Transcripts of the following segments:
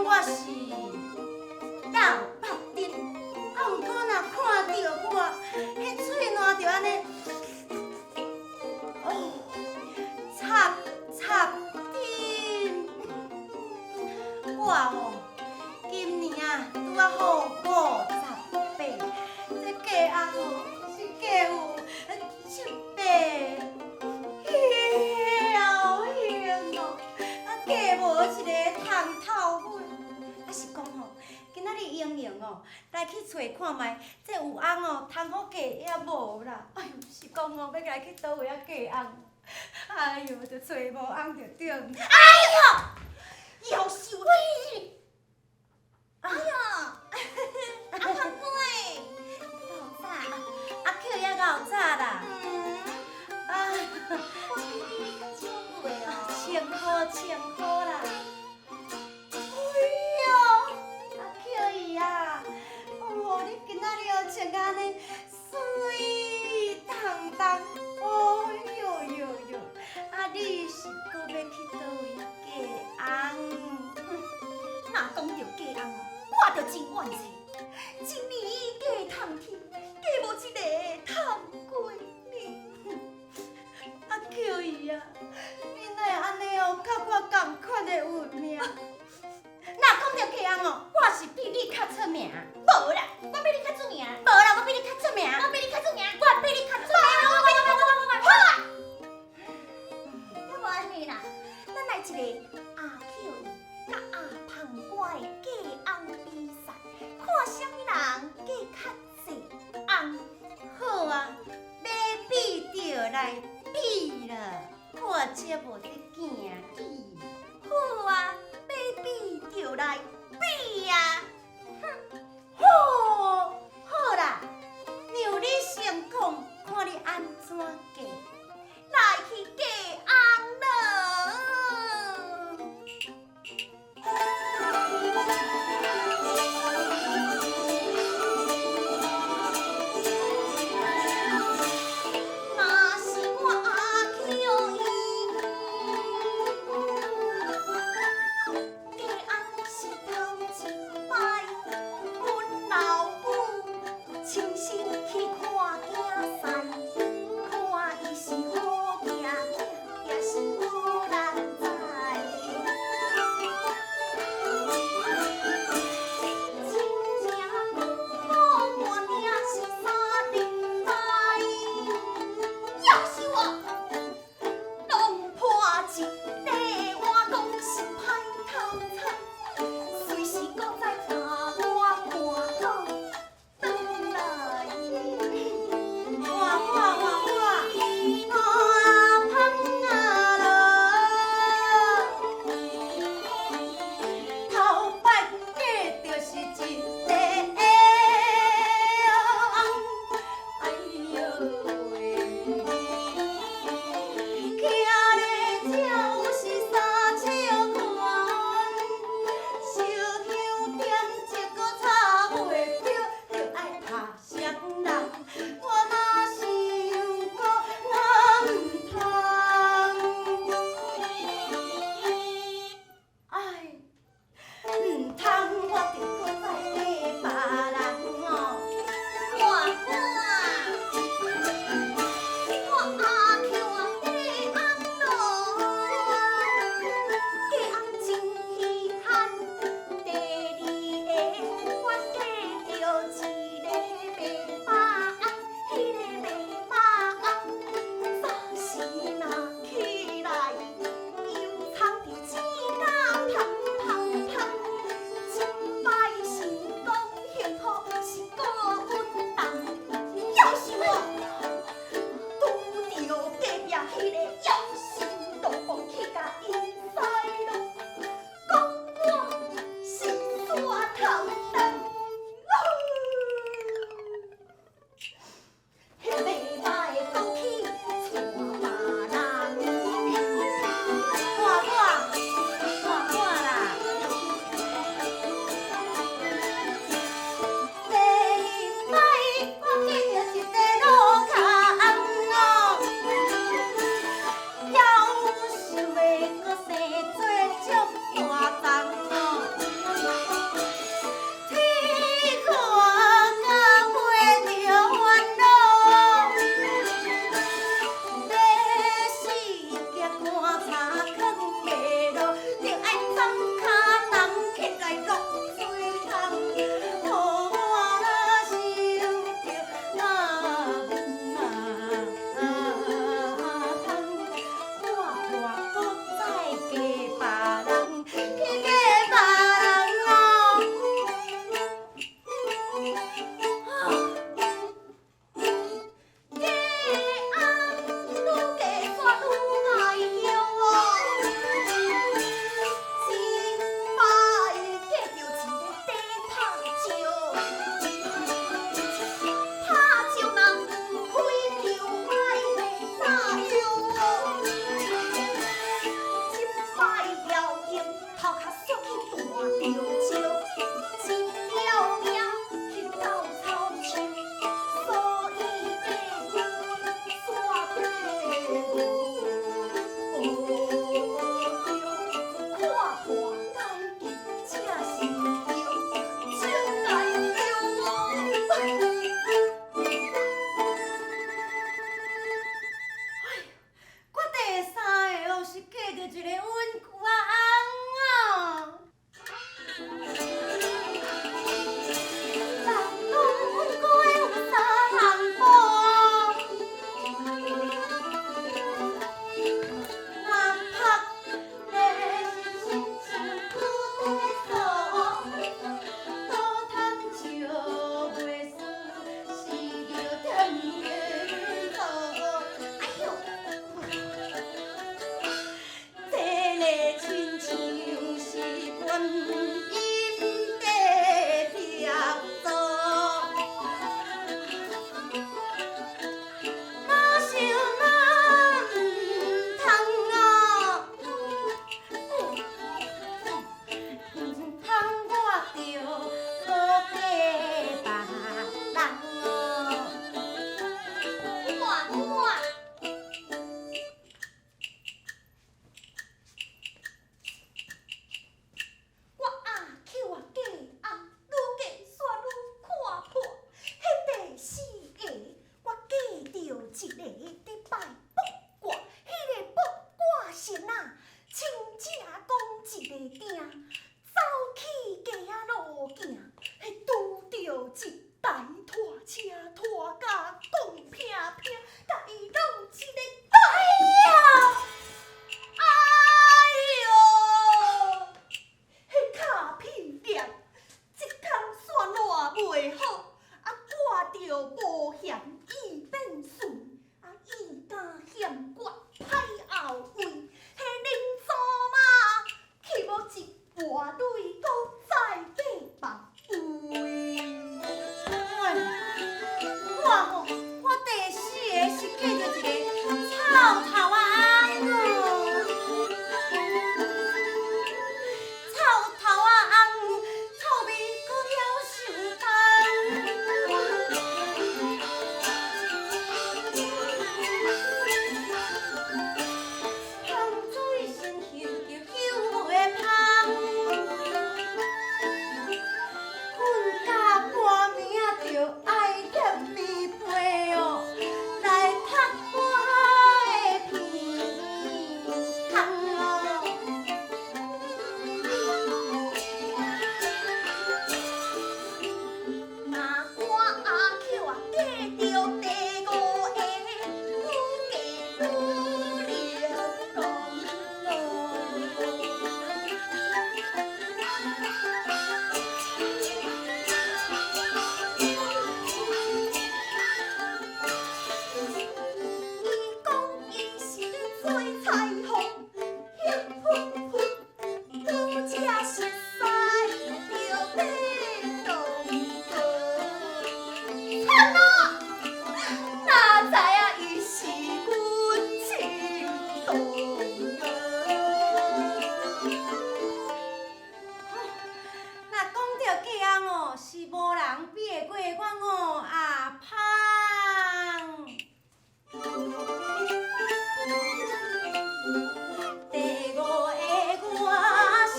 讲我是倒白丁，啊，毋过若看到我，迄喙烂着安尼，插丁。我哦，今年啊，拄啊好58，这价红哦是价有700。嫁无一个通透尾，啊是讲吼，今仔日英英哦，来去找看卖，这有翁哦，通好嫁也无啦。哎呦，是讲哦，要来去倒位啊嫁翁？哎呦，着找无翁着对。哎呦，夭寿你！哎呀，阿芳妹，够早，阿舅也够早啦。啊，我比你较少岁哦。穿好啦！哎呦，阿巧姨啊，哦，你今仔日哦穿甲安尼水当当，哎呦呦呦，啊你是搁要去倒位嫁翁？若讲到嫁翁哦，我着真怨气，一年嫁通天，嫁无一个通过年。阿巧姨啊，你哪会安尼哦，甲我同款的运命？若讲到嫁翁哦，我是比你较出名。无啦，我比你较出名。无啦，我比你较出名。我比你较出名。我比你较出名。好啊！要无安尼啦，咱来一个阿巧甲阿芳乖的嫁翁比赛，看啥物人嫁较济翁。好啊，要比就来比了，看这无得惊喜。好啊，要比就来比呀！好，哦，是无人比会过我哦阿芳。第五个我是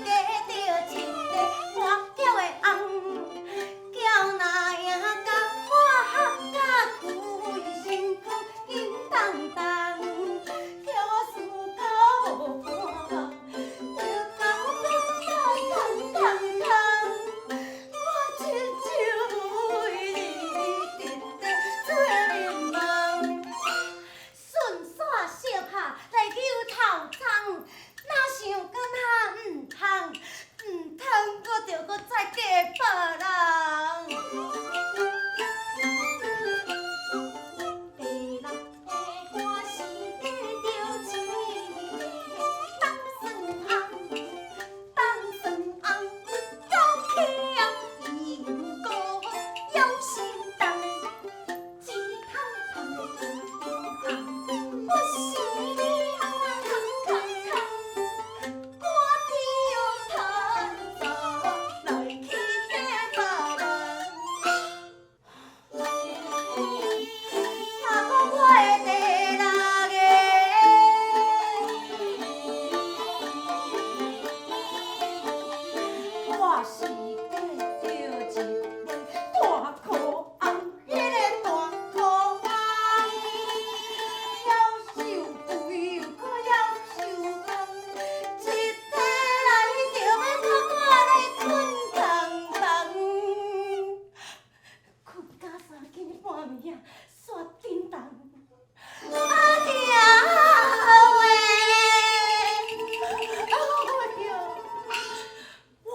嫁着一个活叫的翁，叫那样甲我合甲规身躯硬当当，叫我思到无半目，就甲我讲到空空空，我亲像为你直直做眠梦。顺线小拍来求头苍，哪想讲他毋通，我着搁再嫁别人。第六个我是嫁着一个当孙翁，当孙翁走起伊有个有心肠，只通通。我是你啊，空空空，我着趁早来去嫁别人。若讲我的第六个，我是嫁着一个大苦翁，迄个大苦翁。夭寿肥又搁夭寿胖，一地来就要拖我来困空房，困到3更半暝啊，煞叮当。啊爹喂，哎哟！原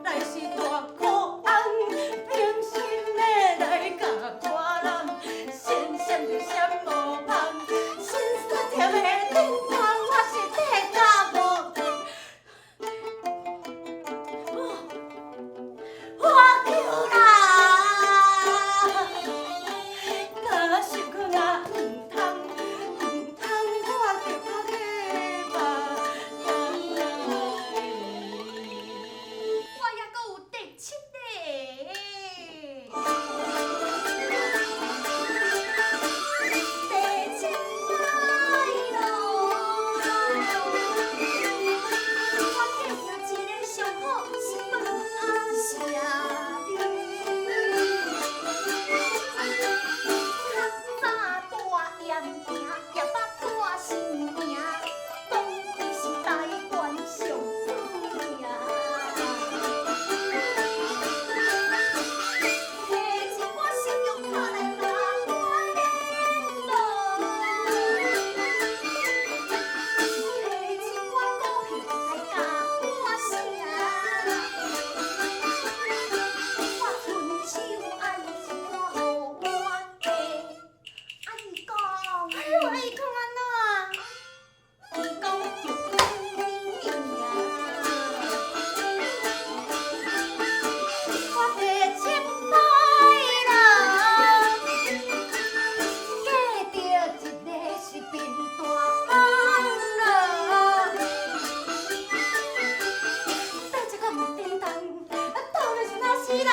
来是大苦翁，平心的来甲我揽，闪闪着闪无芳，心煞贴的叮当，我是体甲无共。我求啦，若想讲啊毋通，我着搁嫁别人。我还阁有第七个。第七来咯，我嫁着一个上好是本阿社女，较早大盐埕，也捌大新名，当开是台湾上水名。提起我信用卡来拿我联络，提起我股票来甲我写，我伸手爱一段路我的，伊讲，哎呦，伊讲安怎啊？伊讲就你啊。我第七摆啦，嫁着一个是贫大翁啦，但这个毋叮当，到底是哪死人？